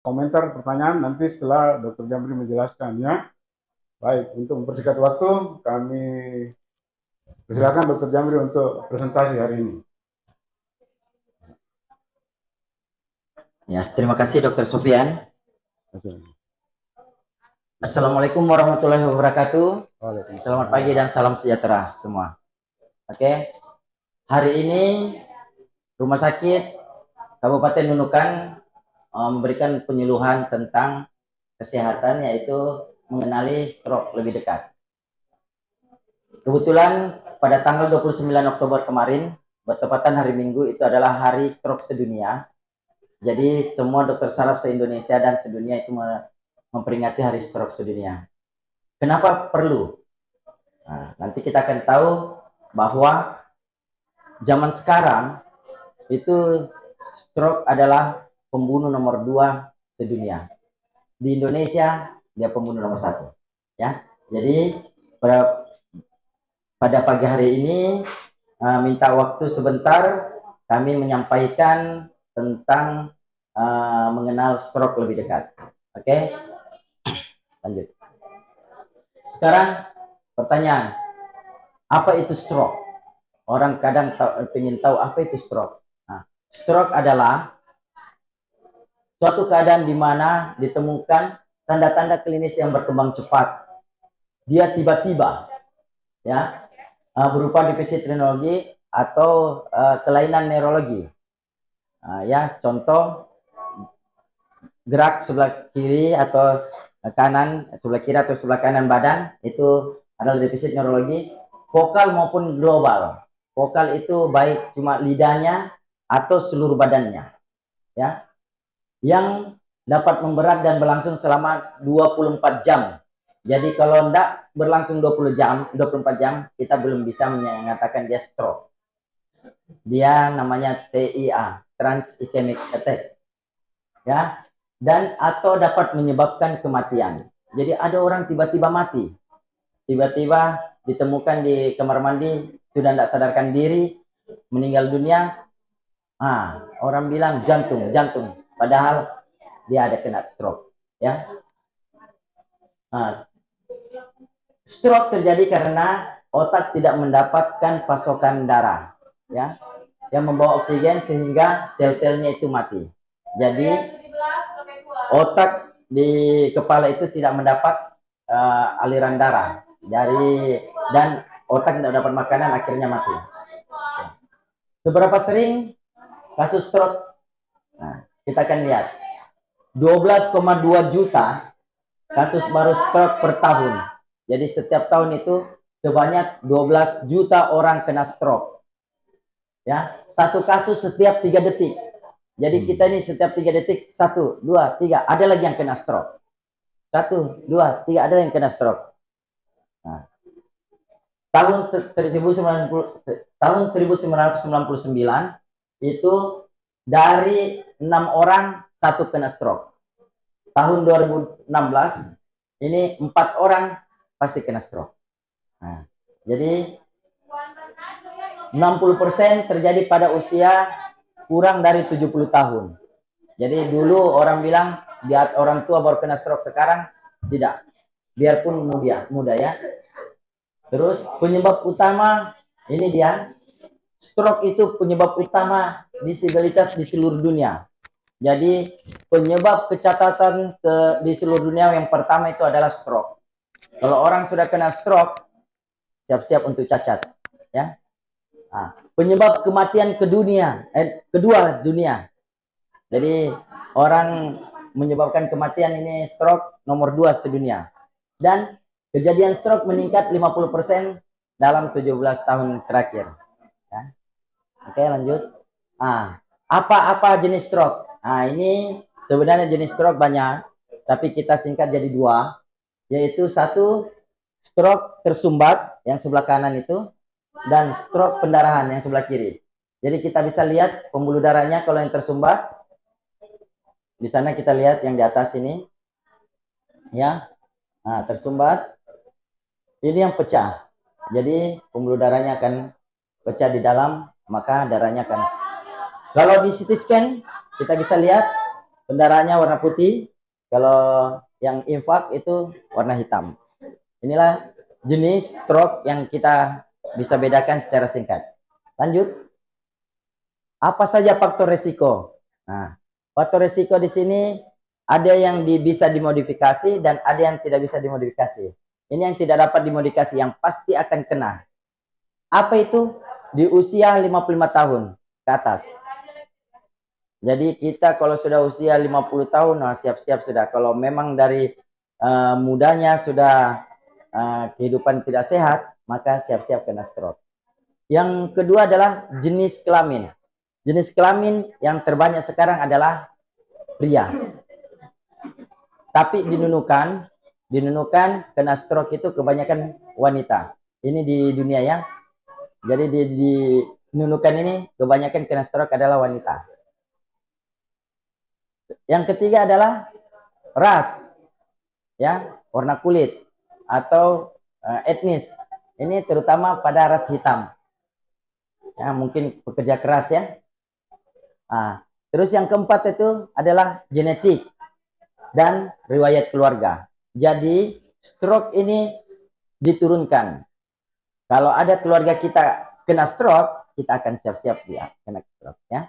komentar, pertanyaan nanti setelah Dr. Jamri menjelaskannya. Baik, untuk mempersingkat waktu, kami persilakan Dr. Jamri untuk presentasi hari ini. Ya, terima kasih Dr. Sofyan. Assalamualaikum warahmatullahi wabarakatuh. Selamat pagi dan salam sejahtera semua. Oke, hari ini Rumah Sakit Kabupaten Nunukan memberikan penyuluhan tentang kesehatan, yaitu mengenali stroke lebih dekat. Kebetulan pada tanggal 29 Oktober kemarin, bertepatan hari Minggu, itu adalah hari stroke sedunia. Jadi semua dokter saraf se-Indonesia dan sedunia itu memperingati hari stroke sedunia. Kenapa perlu? Nah, nanti kita akan tahu bahwa zaman sekarang itu stroke adalah pembunuh nomor 2 sedunia. Di Indonesia dia pembunuh nomor 1. Ya, jadi pada pagi hari ini minta waktu sebentar, kami menyampaikan tentang mengenal stroke lebih dekat. Oke, lanjut. Sekarang pertanyaan, apa itu stroke? Orang kadang ingin tahu apa itu stroke. Nah, stroke adalah suatu keadaan di mana ditemukan tanda-tanda klinis yang berkembang cepat. Dia tiba-tiba, ya, berupa defisit neurologi atau kelainan neurologi. Ya, contoh gerak sebelah kiri atau kanan, sebelah kiri atau sebelah kanan badan itu adalah defisit neurologi, vokal maupun global. Vokal itu baik cuma lidahnya atau seluruh badannya, ya, yang dapat memberat dan berlangsung selama 24 jam. Jadi kalau tidak berlangsung 24 jam, kita belum bisa mengatakan dia stroke. Dia namanya TIA, trans ischemic attack, ya, dan atau dapat menyebabkan kematian. Jadi ada orang tiba-tiba mati, tiba-tiba ditemukan di kamar mandi sudah tidak sadarkan diri, meninggal dunia. Orang bilang jantung, padahal dia ada kena stroke, ya. Stroke terjadi karena otak tidak mendapatkan pasokan darah, ya, yang membawa oksigen sehingga sel-selnya itu mati. Jadi otak di kepala itu tidak mendapat aliran darah dan otak tidak dapat makanan, akhirnya mati. Seberapa sering kasus stroke? Nah, kita akan lihat 12,2 juta kasus baru stroke per tahun. Jadi setiap tahun itu sebanyak 12 juta orang kena stroke. Ya, satu kasus setiap 3 detik. Jadi kita ini setiap 3 detik 1, 2, 3 ada lagi yang kena stroke. 1, 2, 3 ada yang kena stroke. Nah, tahun 1999 itu dari 6 orang 1 kena stroke. Tahun 2016 ini 4 orang pasti kena stroke. Nah, jadi 60% terjadi pada usia kurang dari 70 tahun. Jadi dulu orang bilang orang tua baru kena stroke, sekarang tidak. Biarpun muda ya. Terus penyebab utama ini dia. Stroke itu penyebab utama disabilitas di seluruh dunia. Jadi penyebab kecacatan di seluruh dunia yang pertama itu adalah stroke. Kalau orang sudah kena stroke, siap-siap untuk cacat, ya. Penyebab kematian kedua dunia. Jadi orang menyebabkan kematian ini stroke nomor 2 sedunia. Dan kejadian stroke meningkat 50% dalam 17 tahun terakhir. Ya. Oke, lanjut. Apa-apa jenis stroke? Ini sebenarnya jenis stroke banyak, tapi kita singkat jadi 2, yaitu 1 stroke tersumbat yang sebelah kanan itu, dan stroke pendarahan yang sebelah kiri. Jadi kita bisa lihat pembuluh darahnya kalau yang tersumbat. Di sana kita lihat yang di atas ini, ya, tersumbat. Ini yang pecah. Jadi pembuluh darahnya akan pecah di dalam, maka darahnya akan. Kalau di CT scan kita bisa lihat Pendarahannya warna putih, kalau yang infak itu warna hitam. Inilah jenis stroke yang kita bisa bedakan secara singkat. Lanjut. Apa saja faktor resiko? Nah, faktor resiko di sini ada yang bisa dimodifikasi dan ada yang tidak bisa dimodifikasi. Ini yang tidak dapat dimodifikasi, yang pasti akan kena. Apa itu? Di usia 55 tahun ke atas. Jadi kita kalau sudah usia 50 tahun, nah siap-siap sudah. Kalau memang dari mudanya sudah kehidupan tidak sehat, maka siap-siap kena stroke. Yang kedua adalah jenis kelamin. Jenis kelamin yang terbanyak sekarang adalah pria. Tapi dinunukan kena stroke itu kebanyakan wanita. Ini di dunia ya. Jadi di nunukan ini kebanyakan kena stroke adalah wanita. Yang ketiga adalah ras, ya, warna kulit atau etnis. Ini terutama pada ras hitam. Ya, mungkin pekerja keras ya. Nah, terus yang keempat itu adalah genetik dan riwayat keluarga. Jadi stroke ini diturunkan. Kalau ada keluarga kita kena stroke, kita akan siap-siap dia kena stroke ya.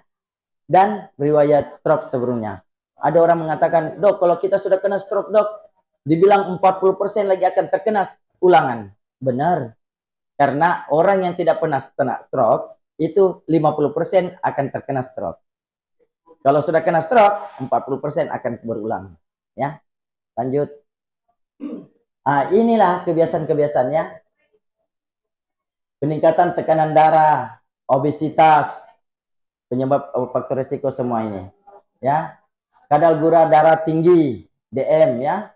Dan riwayat stroke sebelumnya. Ada orang mengatakan, "Dok, kalau kita sudah kena stroke, Dok, dibilang 40% lagi akan terkena ulangan." Benar. Karena orang yang tidak pernah kena stroke itu 50% akan terkena stroke. Kalau sudah kena stroke, 40% akan berulang. Ya, lanjut. Nah, inilah kebiasaan-kebiasaannya. Peningkatan tekanan darah, obesitas, penyebab faktor risiko semua ini. Ya, kadar gula darah tinggi, DM ya.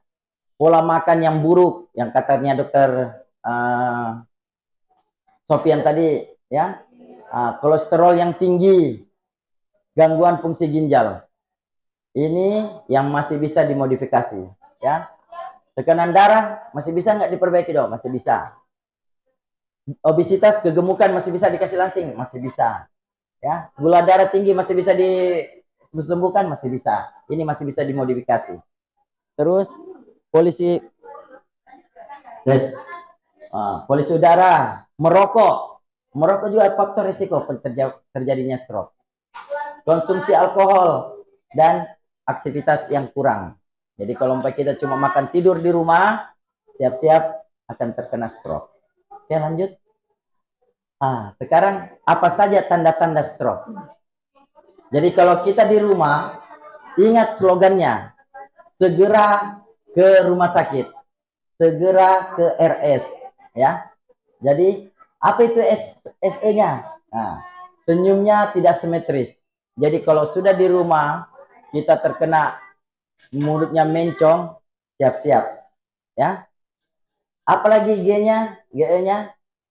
Pola makan yang buruk, yang katanya dokter Sofian tadi ya. Kolesterol yang tinggi, gangguan fungsi ginjal. Ini yang masih bisa dimodifikasi ya. Tekanan darah masih bisa nggak diperbaiki dong? Masih bisa. Obesitas, kegemukan masih bisa dikasih langsing, masih bisa. Ya, gula darah tinggi masih bisa disembuhkan, masih bisa. Ini masih bisa dimodifikasi. Terus polusi udara, merokok juga faktor risiko terjadinya stroke. Konsumsi alkohol dan aktivitas yang kurang. Jadi kalau kita cuma makan tidur di rumah, siap-siap akan terkena stroke. Oke, lanjut. Sekarang apa saja tanda-tanda stroke? Jadi kalau kita di rumah, ingat slogannya, segera ke rumah sakit, segera ke RS, ya. Jadi apa itu SE-nya? Nah, senyumnya tidak simetris. Jadi kalau sudah di rumah kita terkena mulutnya mencong, siap-siap, ya. Apalagi G-nya,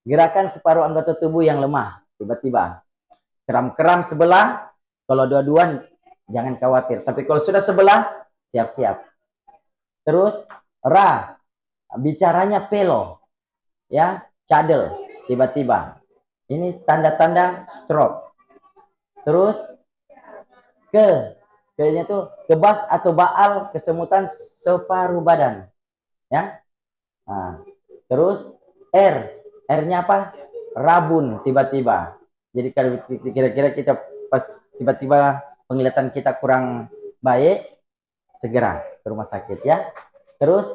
gerakan separuh anggota tubuh yang lemah, tiba-tiba. Keram-keram sebelah, kalau dua-duaan jangan khawatir. Tapi kalau sudah sebelah, siap-siap. Terus, bicaranya pelo, ya, cadel, tiba-tiba. Ini tanda-tanda stroke. Terus, kayaknya tuh kebas atau baal, kesemutan separuh badan, ya. Terus R-nya apa? Rabun tiba-tiba. Jadi kalau kira-kira kita pas tiba-tiba penglihatan kita kurang baik, segera ke rumah sakit ya. Terus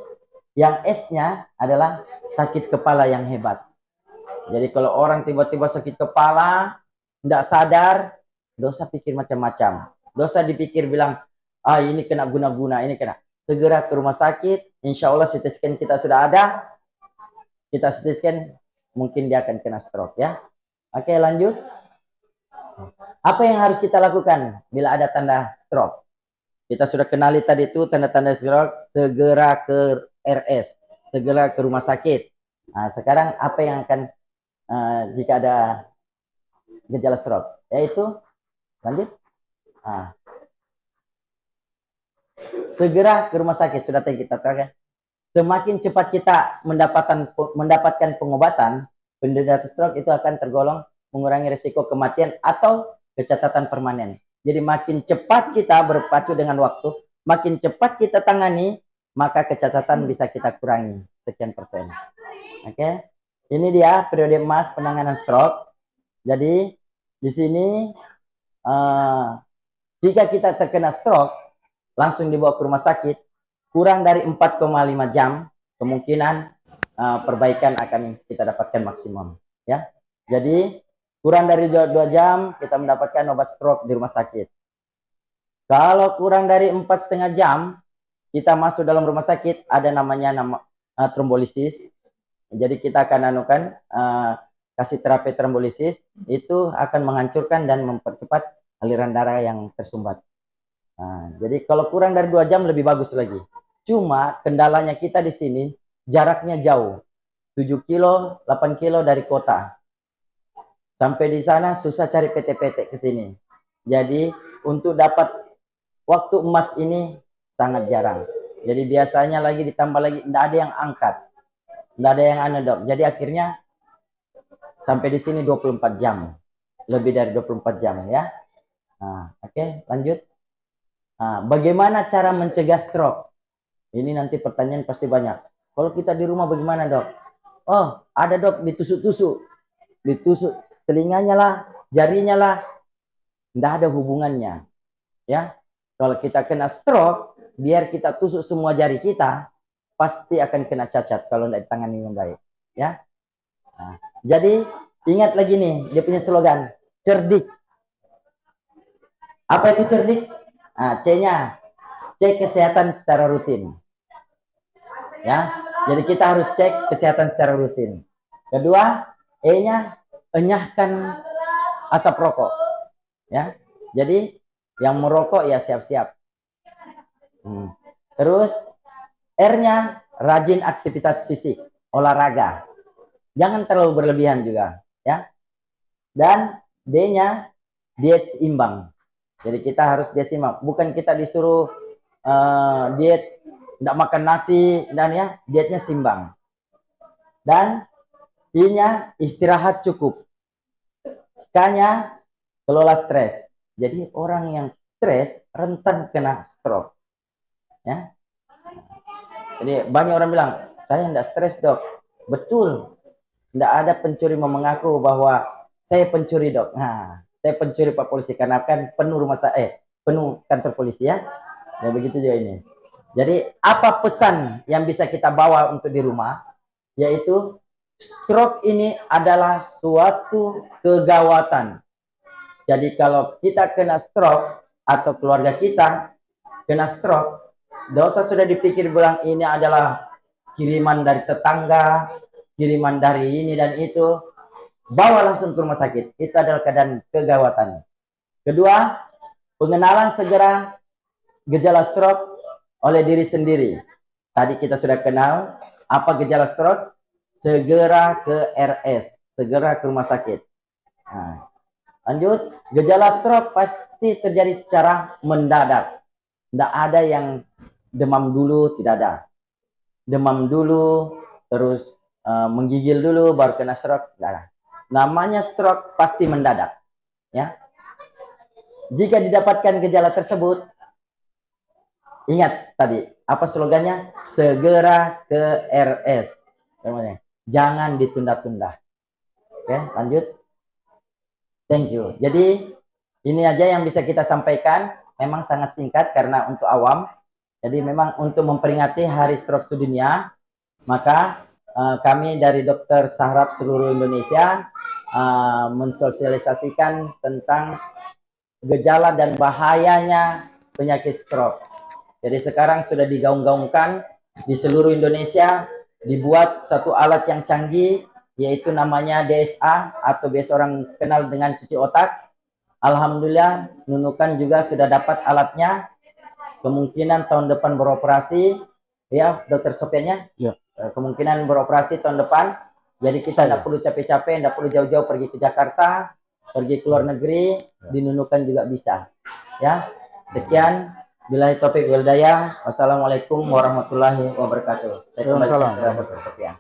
yang S-nya adalah sakit kepala yang hebat. Jadi kalau orang tiba-tiba sakit kepala, tidak sadar, dosa pikir macam-macam. Dosa dipikir bilang, ini kena guna-guna, ini kena. Segera ke rumah sakit, insya Allah CT scan kita sudah ada, kita CT scan, mungkin dia akan kena stroke ya. Oke, lanjut. Apa yang harus kita lakukan bila ada tanda stroke? Kita sudah kenali tadi itu tanda-tanda stroke, segera ke RS, segera ke rumah sakit. Nah, sekarang apa yang akan jika ada gejala stroke? Yaitu, lanjut. Segera ke rumah sakit, sudah tadi kita tahu. Semakin cepat kita mendapatkan pengobatan, penderita stroke itu akan tergolong mengurangi risiko kematian atau kecacatan permanen. Jadi makin cepat kita berpacu dengan waktu, makin cepat kita tangani, maka kecacatan bisa kita kurangi sekian persen. Oke, ini dia periode emas penanganan stroke. Jadi di sini jika kita terkena stroke, langsung dibawa ke rumah sakit, kurang dari 4,5 jam, kemungkinan perbaikan akan kita dapatkan maksimum. Ya, jadi kurang dari 2 jam kita mendapatkan obat stroke di rumah sakit. Kalau kurang dari 4,5 jam, kita masuk dalam rumah sakit, ada namanya trombolisis. Jadi kita akan kasih terapi trombolisis, itu akan menghancurkan dan mempercepat aliran darah yang tersumbat. Jadi kalau kurang dari 2 jam lebih bagus lagi. Cuma kendalanya kita di sini jaraknya jauh, 7 kilo, 8 kilo dari kota. Sampai di sana susah cari PT-PT ke sini. Jadi untuk dapat waktu emas ini sangat jarang. Jadi biasanya lagi ditambah lagi tidak ada yang angkat, tidak ada yang dok. Jadi akhirnya sampai di sini 24 jam, lebih dari 24 jam ya. Oke, lanjut. Bagaimana cara mencegah stroke? Ini nanti pertanyaan pasti banyak. Kalau kita di rumah bagaimana dok? Oh, ada dok, ditusuk telinganya lah, jarinya lah, tidak ada hubungannya. Ya, kalau kita kena stroke, biar kita tusuk semua jari kita, pasti akan kena cacat kalau tidak ditangani dengan baik. Ya, jadi ingat lagi nih, dia punya slogan, cerdik. Apa itu cerdik? C-nya, cek kesehatan secara rutin. Ya, jadi kita harus cek kesehatan secara rutin. Kedua, E-nya, enyahkan asap rokok. Ya, jadi yang merokok ya siap-siap. Terus R-nya, rajin aktivitas fisik, olahraga. Jangan terlalu berlebihan juga, ya. Dan D-nya, diet seimbang. Jadi kita harus diet seimbang. Bukan kita disuruh diet tidak makan nasi dan ya, dietnya seimbang. Dan I-nya, istirahat cukup. K-nya, kelola stres. Jadi orang yang stres rentan kena stroke. Ya. Jadi banyak orang bilang, saya tidak stres dok. Betul. Tidak ada pencuri mau mengaku bahwa saya pencuri dok. Saya pencuri Pak Polisi karena kan penuh penuh kantor polisi ya. Ya begitu juga ini. Jadi apa pesan yang bisa kita bawa untuk di rumah? Yaitu stroke ini adalah suatu kegawatan. Jadi kalau kita kena stroke atau keluarga kita kena stroke, dosa sudah dipikir bilang ini adalah kiriman dari tetangga, kiriman dari ini dan itu, bawa langsung ke rumah sakit. Itu adalah keadaan kegawatan. Kedua, pengenalan segera gejala stroke oleh diri sendiri. Tadi kita sudah kenal apa gejala stroke, segera ke RS, segera ke rumah sakit. Lanjut, gejala stroke pasti terjadi secara mendadak. Tidak ada yang demam dulu, tidak ada. Demam dulu, terus menggigil dulu, baru kena stroke, tidak ada. Namanya stroke pasti mendadak. Ya. Jika didapatkan gejala tersebut, ingat tadi, apa slogannya? Segera ke RS. Jangan ditunda-tunda. Oke, lanjut. Thank you. Jadi, ini aja yang bisa kita sampaikan. Memang sangat singkat karena untuk awam. Jadi, memang untuk memperingati Hari Stroke Sedunia, maka kami dari Dokter Sahrab seluruh Indonesia mensosialisasikan tentang gejala dan bahayanya penyakit stroke. Jadi sekarang sudah digaung-gaungkan di seluruh Indonesia, dibuat satu alat yang canggih, yaitu namanya DSA atau biasa orang kenal dengan cuci otak. Alhamdulillah, Nunukan juga sudah dapat alatnya. Kemungkinan tahun depan beroperasi, ya Dokter Sofiannya. Ya. Kemungkinan beroperasi tahun depan. Jadi kita tidak perlu capek-capek, tidak perlu jauh-jauh pergi ke Jakarta, pergi ke luar negeri, di Nunukan juga bisa. Ya, sekian. Billahi taufiq wal hidayah. Wassalamualaikum warahmatullahi wabarakatuh. Saya kembali ke Dokter Sofian.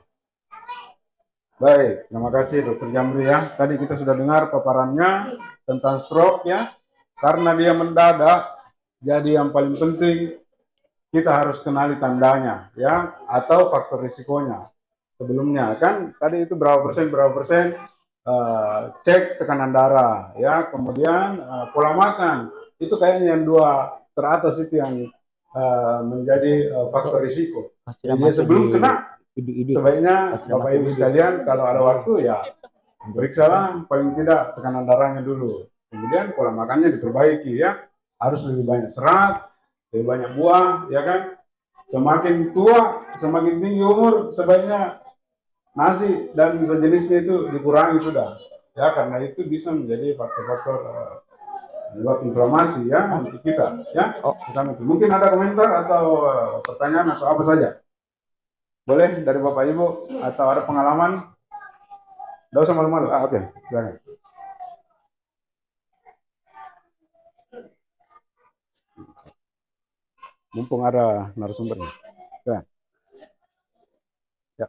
Baik, terima kasih Dokter Jamri ya. Tadi kita sudah dengar paparannya tentang stroke ya. karena dia mendadak, jadi yang paling penting kita harus kenali tandanya, ya, atau faktor risikonya. Sebelumnya kan tadi itu berapa persen, cek tekanan darah, ya, kemudian pola makan. Itu kayaknya yang dua teratas itu yang menjadi faktor risiko. Sudah Jadi masuk sebelum di kena, ID. sebaiknya Sudah Bapak masuk Ibu di sekalian kalau ada waktu ya periksalah paling tidak tekanan darahnya dulu. Kemudian pola makannya diperbaiki, ya. Harus lebih banyak serat, lebih banyak buah, ya kan. Semakin tua, semakin tinggi umur, sebaiknya nasi dan sejenisnya itu dikurangi sudah, ya, karena itu bisa menjadi faktor-faktor penyebab inflamasi, ya, untuk kita, ya. Oh, Mungkin ada komentar atau pertanyaan atau apa saja, boleh dari Bapak Ibu, atau ada pengalaman. Tidak usah malu-malu. Oke, silakan. Mumpung ada narasumbernya. Ya. Ya.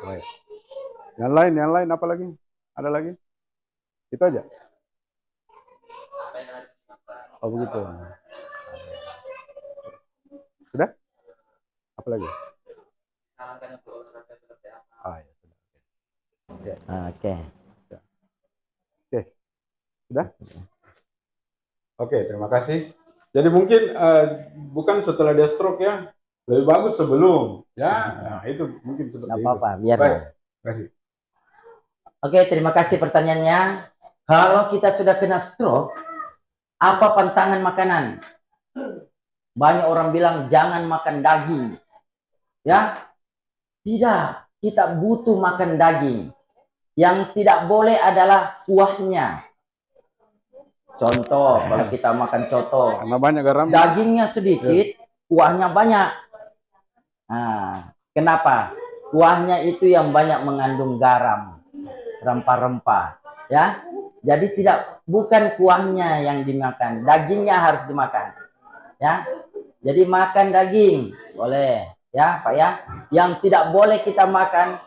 Baik. Yang lain apa lagi? Ada lagi? Itu aja. Oh begitu. Sudah? Apa lagi? Ah, ya, sudah. Ya. oke. Ya. Oke, sudah? Oke, terima kasih. Jadi mungkin bukan setelah dia stroke, ya, lebih bagus sebelum, ya. Nah, itu mungkin seperti Nggak itu. apa-apa, biar. Baik, terima kasih. Oke, terima kasih pertanyaannya. Kalau kita sudah kena stroke, apa pantangan makanan? Banyak orang bilang jangan makan daging. Ya, tidak. Kita butuh makan daging. Yang tidak boleh adalah kuahnya. Contoh, kalau kita makan coto, Karena banyak garam. dagingnya sedikit, kuahnya banyak. Nah, kenapa? Kuahnya itu yang banyak mengandung garam, rempah-rempah, ya. Jadi bukan kuahnya yang dimakan, dagingnya harus dimakan, ya. Jadi makan daging boleh, ya Pak, ya. Yang tidak boleh kita makan,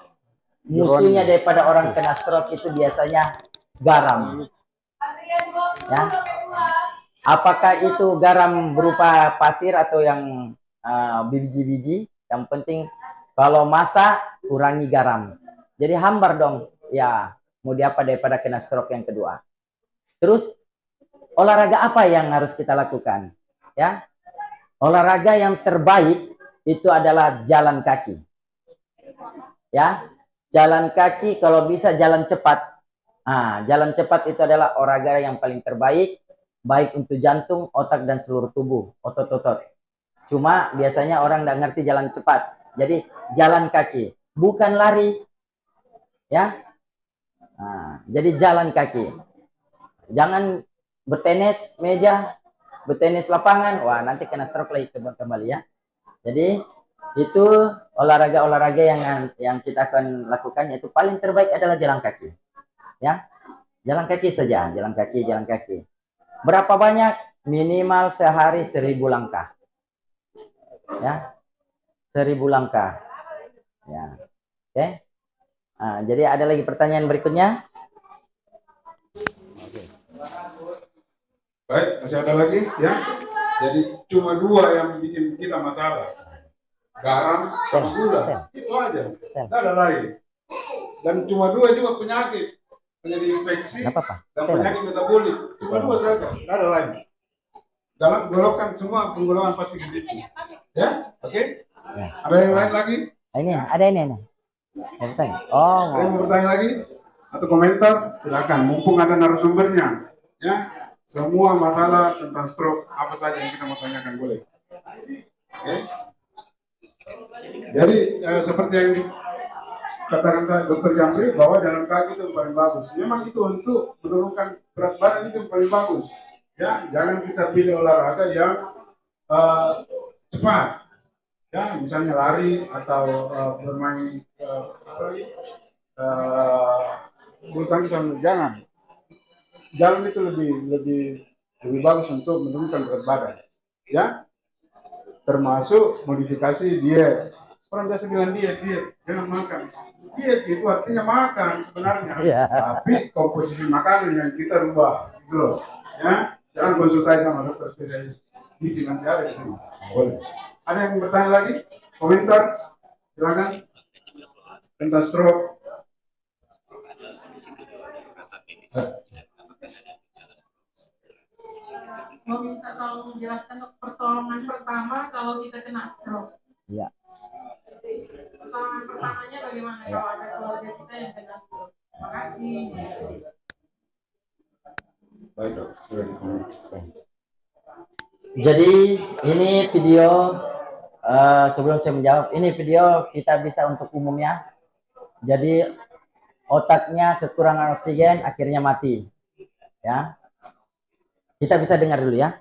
musuhnya daripada orang kena stroke itu biasanya garam, ya. Apakah itu garam berupa pasir atau yang biji-biji? Yang penting kalau masak kurangi garam. Jadi hambar dong, ya. Mau diapa daripada kena stroke yang kedua. Terus olahraga apa yang harus kita lakukan? Ya, olahraga yang terbaik itu adalah jalan kaki. Ya, jalan kaki kalau bisa jalan cepat. Nah, jalan cepat itu adalah olahraga yang paling terbaik, baik untuk jantung, otak, dan seluruh tubuh, otot-otot. Cuma biasanya orang nggak ngerti jalan cepat. Jadi jalan kaki, bukan lari. Ya, nah, jadi jalan kaki. Jangan bertenis meja, bertenis lapangan. Wah, nanti kena stroke lagi kembali, ya. Jadi itu olahraga-olahraga yang kita akan lakukan, yaitu paling terbaik adalah jalan kaki. Ya, jalan kaki saja, jalan kaki. Berapa banyak? Minimal sehari 1000 langkah. Ya, 1000 langkah. Ya, oke. Nah, jadi ada lagi pertanyaan berikutnya? Baik, masih ada lagi, ya. Jadi cuma dua yang bikin kita masalah, garam sama gula. Itu aja, tidak ada lain. Dan cuma dua juga penyakit infeksi dan penyakit metabolik. Cuma dua saja, tidak ada lain. Dalam golongan semua penggolongan pasti di situ. Ya, oke. Ada yang lain lagi? Ini ada ini. Oh, ada yang mau bertanya lagi atau komentar? Silakan. Mumpung ada narasumbernya. Ya, semua masalah tentang stroke apa saja yang kita mau tanyakan boleh. Oke. Jadi seperti yang katakan saya Dokter Jamri bahwa jalan kaki itu paling bagus. Memang itu untuk menurunkan berat badan itu paling bagus. Ya, jangan kita pilih olahraga yang cepat. Ya, misalnya lari atau bermain bulu tangkis, jangan. Jalan itu lebih bagus untuk menurunkan berat badan. Ya, termasuk modifikasi diet. Orang biasa bilang diet, jangan makan. Diet itu artinya makan sebenarnya, Iya. tapi komposisi makanan yang kita rubah, gitu loh. Ya, jangan konsultasi sama dokter spesialis gizi, nanti ada di sini. Boleh. Ada yang bertanya lagi? Komentar? Silakan. Tentang stroke. Mau minta tolong menjelaskan pertolongan pertama kalau kita kena stroke. Iya. Pertolongan pertamanya bagaimana kalau ada keluarga kita yang kena stroke? Terima kasih. Baik dok, sudah dikomunikasikan. Jadi ini video sebelum saya menjawab, ini video kita bisa untuk umumnya. Jadi otaknya kekurangan oksigen akhirnya mati. Ya. Kita bisa dengar dulu ya.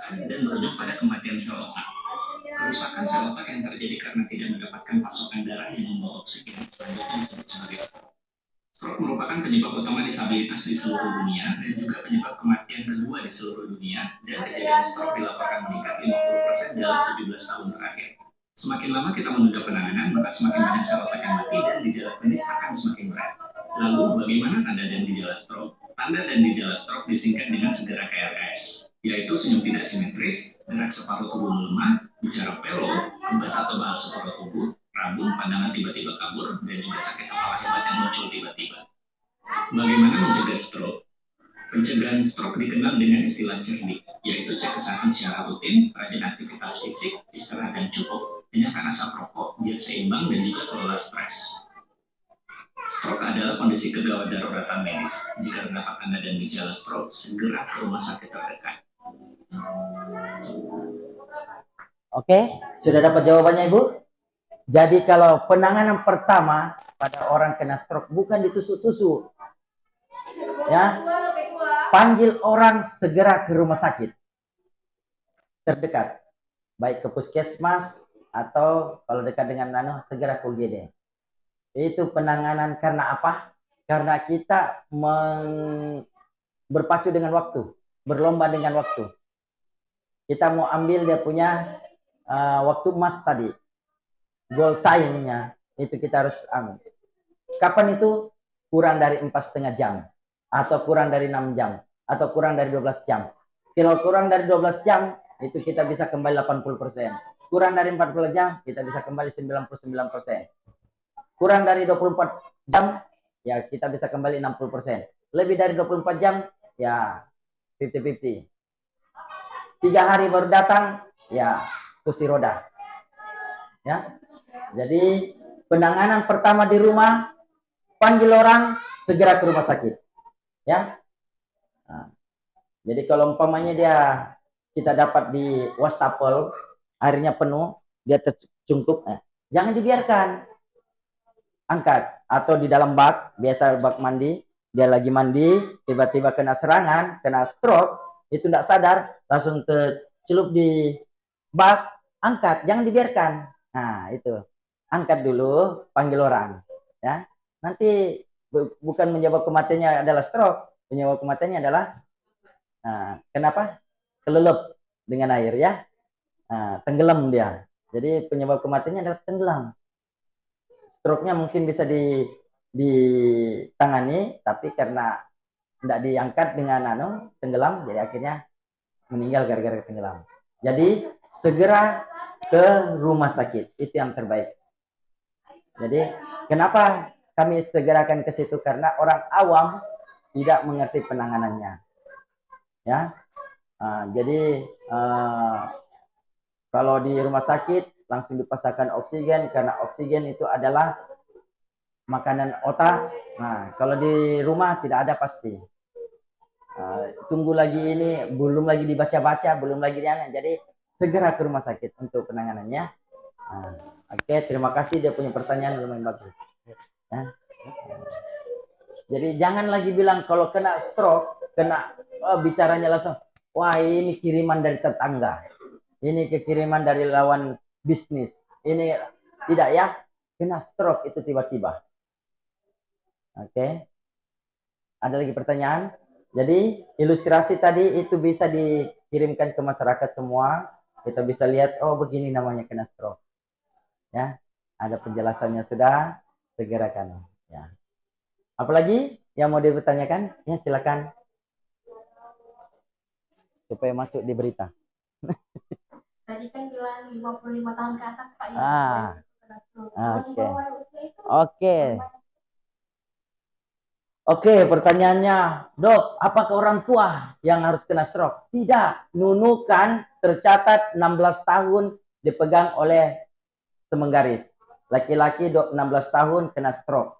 Dan berujung pada kematian sel otak. Kerusakan sel otak yang terjadi karena tidak mendapatkan pasokan darah yang membawa oksigen selanjutnya disebut sebagai stroke. Stroke merupakan penyebab utama disabilitas di seluruh dunia dan juga penyebab kematian kedua di seluruh dunia, dan kejadian stroke dilaporkan meningkat 50% dalam 17 tahun terakhir. Semakin lama kita menunda penanganan, maka semakin banyak sel otak yang mati dan gejala klinis akan semakin berat. Lalu, bagaimana tanda dan gejala stroke? Tanda dan gejala stroke disingkat dengan segera KRS, yaitu senyum tidak simetris, gerak separuh tubuh melemah, bicara pelo, kebas atau bahas separuh tubuh, rabun, pandangan tiba-tiba kabur, dan juga sakit kepala hebat yang muncul tiba-tiba. Bagaimana mencegah stroke? Pencegahan stroke dikenal dengan istilah cerdik, yaitu cek kesehatan secara rutin, rajin aktivitas fisik, istirahat yang cukup, hindari asap rokok, diet seimbang, dan juga kelola stres. Stroke adalah kondisi kegawat daruratan medis. Jika terdapat tanda dan gejala stroke, segera ke rumah sakit terdekat. Oke, sudah dapat jawabannya Ibu? Jadi kalau penanganan pertama pada orang kena stroke bukan ditusuk-tusuk. Ya. Panggil orang segera ke rumah sakit terdekat. Baik ke puskesmas atau kalau dekat dengan segera ke UGD. Itu penanganan karena apa? Karena kita berpacu dengan waktu, berlomba dengan waktu. Kita mau ambil dia punya waktu emas tadi, goal time-nya itu kita harus ambil. Kapan itu? Kurang dari 4,5 jam atau kurang dari 6 jam atau kurang dari 12 jam. Kalau kurang dari 12 jam itu kita bisa kembali 80%. Kurang dari 40 jam kita bisa kembali 99%. Kurang dari 24 jam ya kita bisa kembali 60%. Lebih dari 24 jam ya 50-50. 3 hari baru datang ya kursi roda. Ya. Jadi penanganan pertama di rumah, panggil orang segera ke rumah sakit. Ya. Nah, jadi kalau umpamanya kita dapat di wastafel, airnya penuh, dia tercungkup, jangan dibiarkan. Angkat atau di dalam bak, biasa bak mandi, dia lagi mandi, tiba-tiba kena serangan, kena stroke, itu tidak sadar, langsung tercelup di bak, angkat, jangan dibiarkan. Nah, itu. Angkat dulu, panggil orang, ya. Nanti bukan menyebab kematiannya adalah stroke, penyebab kematiannya adalah kenapa? Kelelep dengan air ya. Tenggelam dia. Jadi penyebab kematiannya adalah tenggelam. Stroke-nya mungkin bisa ditangani, tapi karena tidak diangkat dengan tenggelam, jadi akhirnya meninggal gara-gara tenggelam. Jadi segera ke rumah sakit, itu yang terbaik. Jadi kenapa kami segerakan ke situ? Karena orang awam tidak mengerti penanganannya. Ya, jadi kalau di rumah sakit langsung dipasangkan oksigen karena oksigen itu adalah makanan otak. Nah, kalau di rumah tidak ada pasti. Tunggu lagi ini, belum lagi dibaca-baca, belum lagi jadi segera ke rumah sakit untuk penanganannya. Oke, terima kasih, dia punya pertanyaan lumayan bagus. Ya. Jadi jangan lagi bilang kalau kena stroke, bicaranya langsung, wah ini kiriman dari tetangga, ini kekiriman dari lawan bisnis, ini tidak ya, kena stroke itu tiba-tiba. Oke, ada lagi pertanyaan? Jadi ilustrasi tadi itu bisa dikirimkan ke masyarakat semua. Kita bisa lihat, oh begini namanya kena stroke. Ya, ada penjelasannya sudah, segerakan. Ya. Apalagi yang mau dipertanyakan? Ya silakan. Supaya masuk di berita. Tadi kan bilang 55 tahun ke atas Pak ya. Oke. Oke. Oke, pertanyaannya, Dok, apakah orang tua yang harus kena stroke? Tidak. Nunukan tercatat 16 tahun dipegang oleh Semenggaris. Laki-laki 16 tahun kena stroke.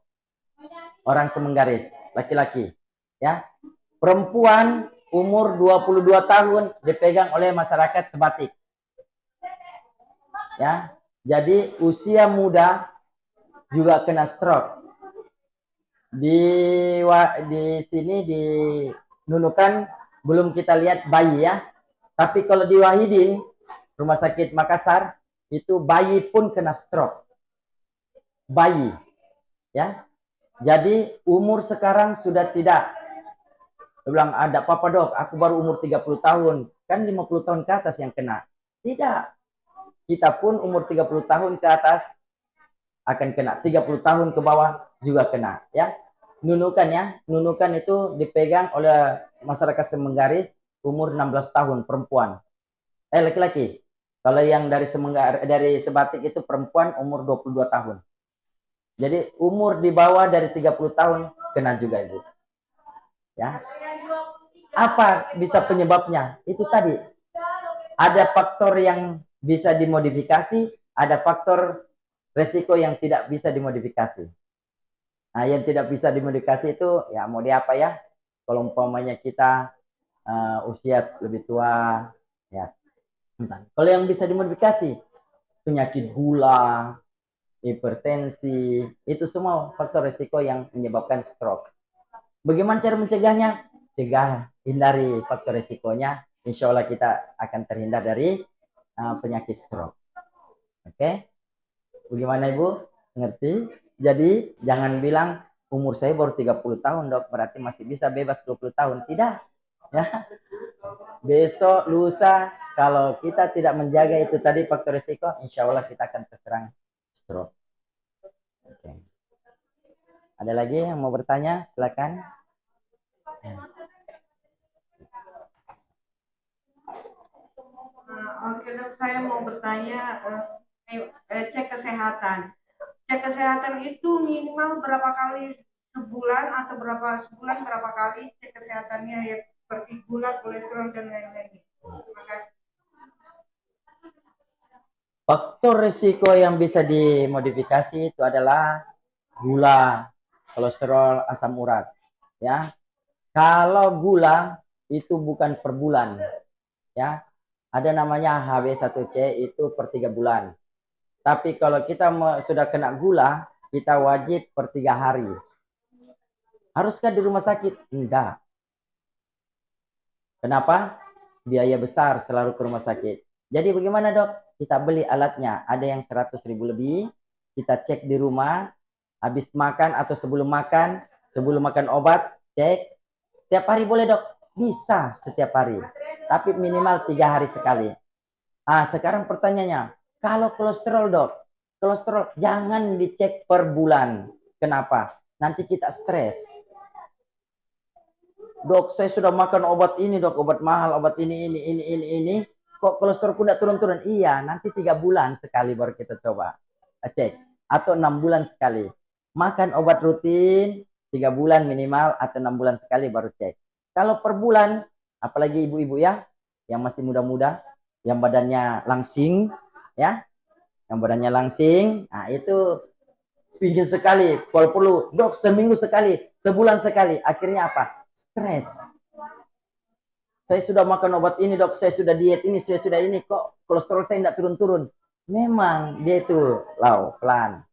Orang Semenggaris, laki-laki. Ya. Perempuan umur 22 tahun dipegang oleh masyarakat Sebatik. Ya. Jadi usia muda juga kena stroke. Di sini dinunukan belum kita lihat bayi ya. Tapi kalau di Wahidin, Rumah Sakit Makassar, itu bayi pun kena stroke. Bayi. Ya. Jadi umur sekarang sudah tidak. Dia bilang, ada apa-apa dok, aku baru umur 30 tahun. Kan 50 tahun ke atas yang kena. Tidak. Kita pun umur 30 tahun ke atas akan kena. 30 tahun ke bawah juga kena. Ya. Nunukan itu dipegang oleh masyarakat Semenggaris umur 16 tahun perempuan. Laki-laki. Kalau yang dari Sebatik itu perempuan umur 22 tahun. Jadi umur di bawah dari 30 tahun kena juga Ibu. Ya. Apa bisa penyebabnya? Itu tadi. Ada faktor yang bisa dimodifikasi, ada faktor resiko yang tidak bisa dimodifikasi. Nah, yang tidak bisa dimodifikasi itu ya mau di apa ya? Kalau umpamanya kita usia lebih tua, ya. Kalau yang bisa dimodifikasi, penyakit gula, hipertensi, itu semua faktor resiko yang menyebabkan stroke. Bagaimana cara mencegahnya? Cegah, hindari faktor resikonya. Insya Allah kita akan terhindar dari penyakit stroke. Oke? Bagaimana Ibu? Ngerti? Jadi jangan bilang umur saya baru 30 tahun dok, berarti masih bisa bebas 20 tahun. Tidak. Ya. Besok, lusa, kalau kita tidak menjaga itu tadi faktor risiko, insya Allah kita akan terserang stroke. Oke. Ada lagi yang mau bertanya? Silakan. Oke dok, saya mau bertanya cek kesehatan. Cek kesehatan itu minimal berapa kali sebulan atau berapa sebulan berapa kali cek kesehatannya ya seperti gula, kolesterol dan lain-lain. Terima kasih. Faktor risiko yang bisa dimodifikasi itu adalah gula, kolesterol, asam urat. Ya, kalau gula itu bukan per bulan, ya, ada namanya HB1C itu per 3 bulan. Tapi kalau kita sudah kena gula, kita wajib per 3 hari. Haruskah di rumah sakit? Enggak. Kenapa? Biaya besar selalu ke rumah sakit. Jadi bagaimana dok? Kita beli alatnya. Ada yang 100.000 lebih. Kita cek di rumah. Habis makan atau sebelum makan obat, cek. Tiap hari boleh dok? Bisa setiap hari. Tapi minimal 3 hari sekali. Nah sekarang pertanyaannya. Kalau kolesterol dok? Kolesterol jangan dicek per bulan. Kenapa? Nanti kita stres. Dok, saya sudah makan obat ini, dok, obat mahal, obat ini. Kok kolesterolku tidak turun-turun? Iya, nanti 3 bulan sekali baru kita coba cek. Atau 6 bulan sekali. Makan obat rutin, 3 bulan minimal, atau 6 bulan sekali baru cek. Kalau per bulan, apalagi ibu-ibu ya, yang masih muda-muda, yang badannya langsing, ya, yang badannya langsing, nah itu pingin sekali, kalau perlu, dok, seminggu sekali, sebulan sekali, akhirnya apa? Stres. Saya sudah makan obat ini dok, saya sudah diet ini, saya sudah ini, kok kolesterol saya tidak turun-turun. Memang dia itu pelan.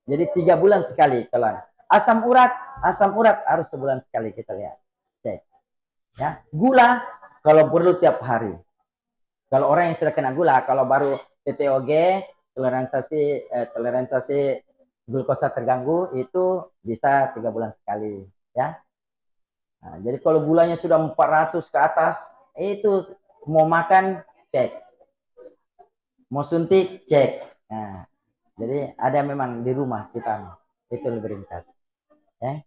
Jadi 3 bulan sekali pelan. Asam urat harus sebulan sekali kita lihat. Cek. Ya, gula kalau perlu tiap hari. Kalau orang yang sudah kena gula, kalau baru TTOG, toleransi glukosa terganggu itu bisa 3 bulan sekali. Ya. Nah, jadi kalau gulanya sudah 400 ke atas, itu mau makan cek, mau suntik cek. Nah, jadi ada memang di rumah kita itu lebih ringkas. Ya.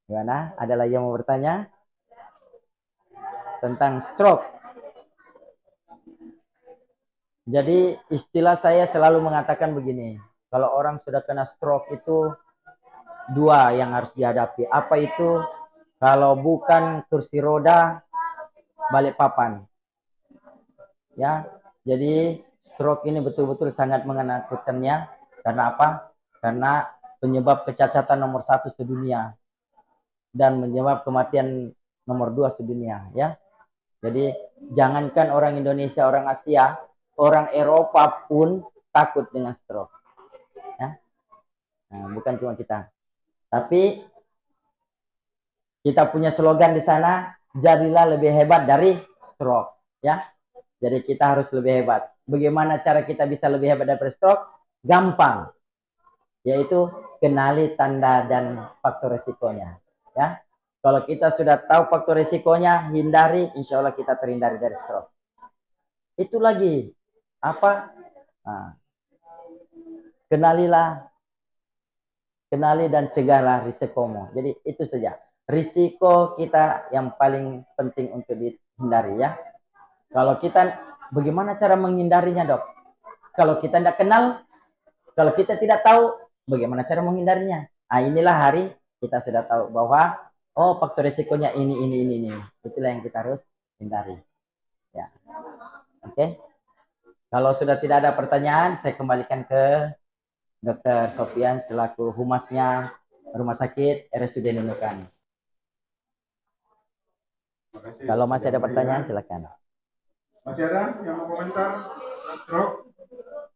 Gimana? Ada lagi yang mau bertanya tentang stroke? Jadi istilah saya selalu mengatakan begini, kalau orang sudah kena stroke itu dua yang harus dihadapi. Apa itu? Kalau bukan kursi roda, balik papan. Ya, jadi stroke ini betul-betul sangat menakutkannya. Karena apa? Karena penyebab kecacatan nomor 1 sedunia dan menyebab kematian nomor 2 sedunia. Ya, jadi jangankan orang Indonesia, orang Asia, orang Eropa pun takut dengan stroke. Ya, nah, bukan cuma kita. Tapi kita punya slogan di sana, jadilah lebih hebat dari stroke. Ya, jadi kita harus lebih hebat. Bagaimana cara kita bisa lebih hebat dari stroke? Gampang, yaitu kenali tanda dan faktor resikonya. Ya, kalau kita sudah tahu faktor resikonya, hindari, insya Allah kita terhindari dari stroke. Itu lagi apa? Nah, kenali dan cegahlah risikomu. Jadi itu saja. Risiko kita yang paling penting untuk dihindari ya. Kalau kita, bagaimana cara menghindarinya dok? Kalau kita tidak kenal, kalau kita tidak tahu, bagaimana cara menghindarinya? Nah, inilah hari kita sudah tahu bahwa oh faktor risikonya ini. Itulah yang kita harus hindari. Ya, oke. Kalau sudah tidak ada pertanyaan, saya kembalikan ke Dr. Sofian selaku humasnya Rumah Sakit RSUD Nunukan. Kalau masih ada pertanyaan, silakan. Masih ada yang mau komentar? Stroke?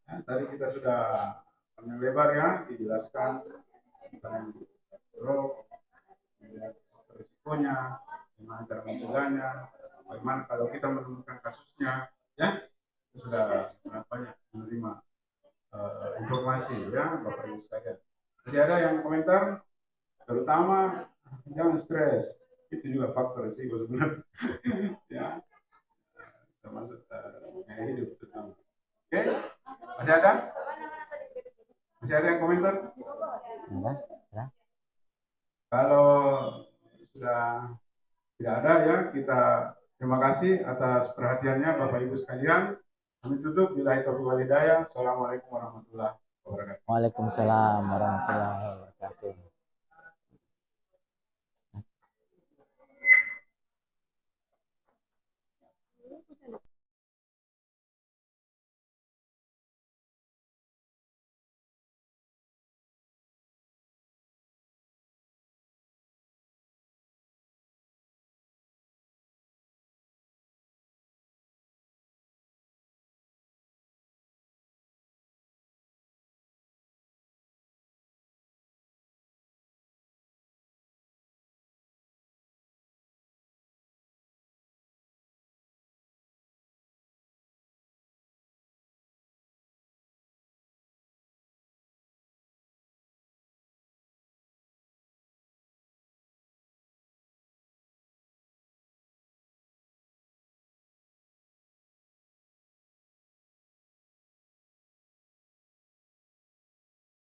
Nah, tadi kita sudah panjang lebar ya, dijelaskan tentang stroke, risikonya, bagaimana cara mencegahnya, bagaimana kalau kita menemukan kasusnya, ya sudah sangat banyak menerima informasi ya Bapak Ibu sekalian. Masih ada yang komentar? Terutama jangan stres, itu juga faktor risiko sebenarnya. Ya, termasuk gaya hidup terutama. Oke, masih ada? Masih ada yang komentar? Ya. Kalau sudah tidak ada ya, kita terima kasih atas perhatiannya Bapak Ibu sekalian. Kami tutup bila itu walidaya. Assalamualaikum warahmatullahi wabarakatuh. Waalaikumsalam warahmatullahi wabarakatuh.